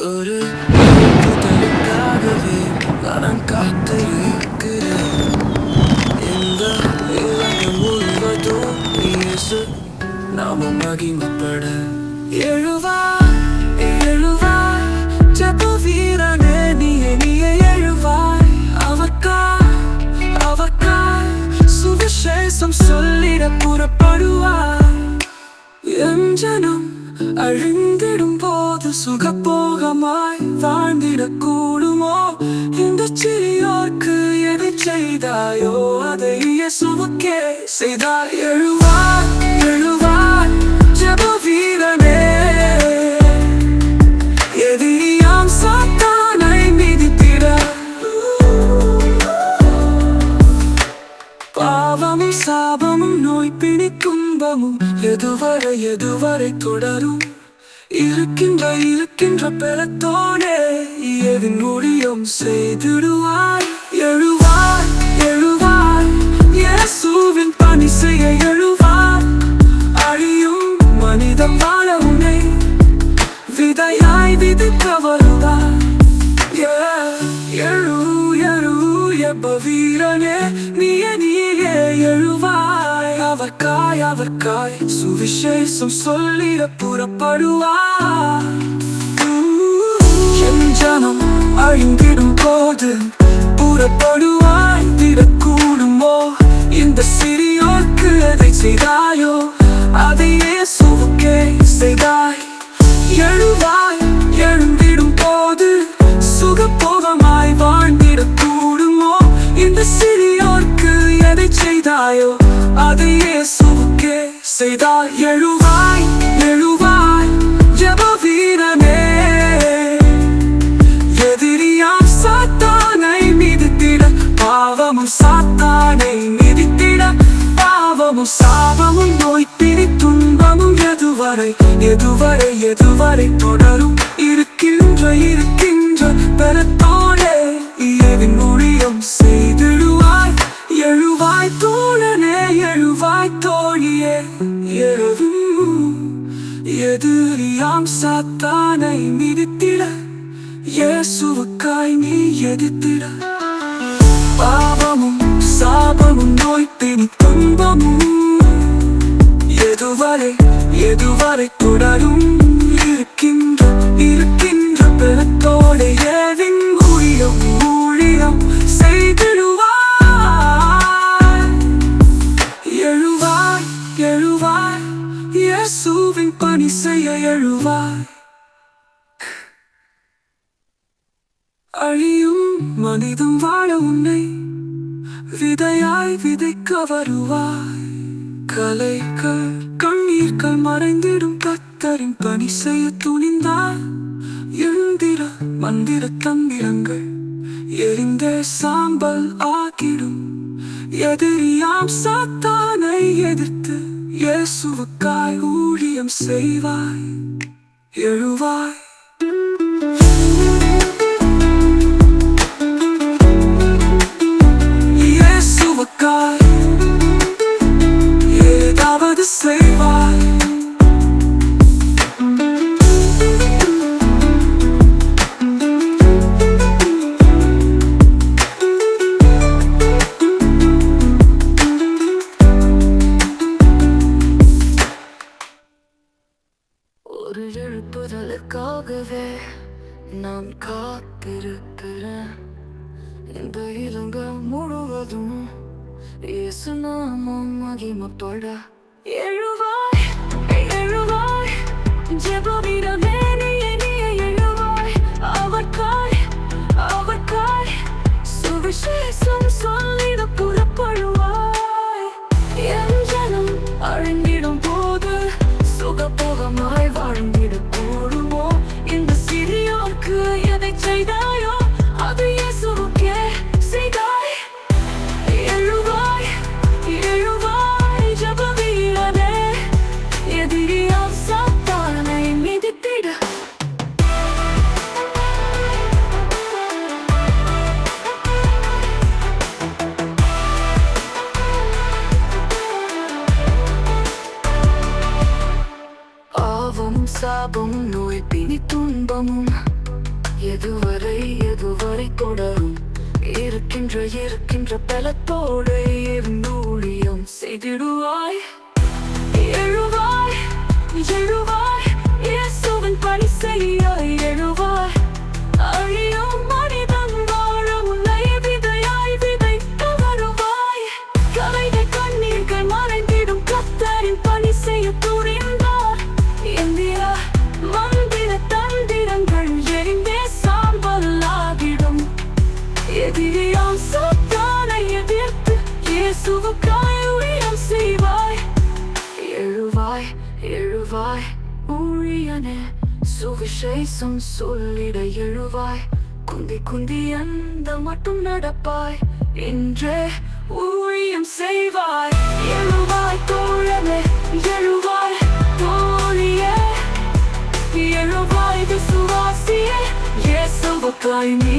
ஒரு புதலுக்காகவே நான் காத்திருக்கிறேன். இந்த உலகம் முழுவதும் இயேசு நாமம் மகிமைப்பட எழுவாய், எழுவாய், ஜெப வீரனே, நீயே எழுவாய். அவர்க்காய் சுவிசேஷம் சொல்லிட புறப்படுவாய். என் ஜனம் அழிந்திடும் போது சுகபோகமாய் வாழ்ந்திடக் கூடுமோ? இந்த சிறியோர்க்கு எதை செய்தாயோ அதை இயேசுவுக்கே செய்தாய். எழுவாய், எழுவாய், ஜெப வீரனே, எதிரியாம் சாத்தானை மிதித்திட. பாவமும் சாபமும் நோய் பிணி துன்பமும் எதுவரை தொடரும்? இருக்கின்ற பலத்தோனே எதின் ஊழியம் செய்திடுவாய். எழுவாய், எழுவாய், இயேசுவின் பணி செய்ய எழுவாய். அழியும் மனிதம் வாழ உன்னை விதையாய் விதிக்க வருவாய். எழு எழு ஜெப வீரனே, நீயே எழுவாய். அவர்க்காய் சுவிசேஷம் சொல்லிட புறப்படுவாய். என் ஜனம் அழிந்திடும் போது புறப்படுவாய். திடக்கூடுமோ? இந்த சிறியோர்க்கு எதை செய்தாயோ அதை இயேசுவுக்கே செய்தாய். எழுவாய், எழுந்திடும் போது சுகபோகமாய் வாழ்ந்திடக் கூடுமோ? இந்த சிறியோர்க்கு எதை செய்தாயோ அதை இயேசுவுக்கே செய்தாய். எழுவாய், எழுவாய், ஜெப வீரனே, எதிரியாம் சாத்தானை மிதித்திட. பாவமும் சாத்தானை மிதித்திட. பாவமும் சாபமும் நோய் பிணி துன்பமும் எதுவரை தொடரும்? இருக்கின்ற பலத்தோனே எதின் ஊழியம் செய்திடுவாய். எழுவாய் தோழனே, எழுவாய் தோழியே, எழுவும் எதிரியாம் சாத்தானை மிதித்திட. இயேசுவுக்காய் நீ எதிர்த்திட. பாவமும் சாபமும் நோய் பிணி துன்பமும் எதுவரை தொடரும்? இருக்கின்ற பலத்தோடு எதின் ஊழியம் செய்திடுவாய். எழுவாய், எழுவாய், இயேசுவின் பணி செய்ய எழுவாய். அழியும் மனிதம் வாழ உன்னை விதையாய் விதைக்க வருவாய். கலைகள் கண்ணீர்கள் மறைந்திடும் கர்த்தரின் பணி செய்ய துணிந்தார். எழுந்திர மந்திர தந்திரங்கள் எரிந்தே சாம்பல் ஆகிடும். எதிரியாம் சாத்தானை எதிர்த்து இயேசுவுக்காய் ஊழியம் செய்வாய். எழுவாய், இயேசுவுக்காய் ஏதாவது செய்வாய். ஒரு எழுப்புதலுக்காகவே நான் காத்திருக்கிறேன். இந்த இலங்கை முழுவதும் இயேசு நாமம் மகிமைப்பட. எழுவாய், எழுவாய், ஜெப வீரனே, நீயே எழுவாய். அவர்க்காய் சுவிசேஷம் சொல்லிட புறப்படுவாய். என் ஜனம் அழிந்திடும் போது சுகபோகமாய் வாழ்ந்திடக் கூடுமோ? இந்த சிறியோர்க்கு எதை செய்தாயோ அது இயேசுவுக்கே செய்தாய். எழுவாய், எழுவாய், ஜெப வீரனே, எதிரியாம் சாத்தானை மிதித்திட. எதுவரை எதுவரை தொடரும் இருக்கின்ற பலத்தோடு ஊழியம் செய்திடுவாய். எழுவாய் எழுவாய் இயேசுவின் பணி செய்ய எழுவாய். அழியும் மனிதன் வாழ உன்னை விதையாய் விதைக்க வருவாய். கலைகள் கண்ணீர்கள் மறைந்திடும் கர்த்தரின் பணி செய்ய துணிந்தார். இந்தியா மந்திர தந்திரங்கள் எரிந்தே சாம்பலாகிடும். எதிரியாம் சாத்தானை எதிர்த்து இயேசுவுக்காய் ஊழியம் செய்வாய். எழுவாய் எழுவாய் ஊழியனே, சுவிசேஷம் சொல்லிட எழுவாய். குந்தி குந்தி அந்த மட்டும் நடப்பாய். இன்றே ஊழியம் செய்வாய். எழுவாய் தோழனே, எழுவாய் தோழியே, எழுவாய் விசுவாசியே, இயேசுவுக்காய் நீ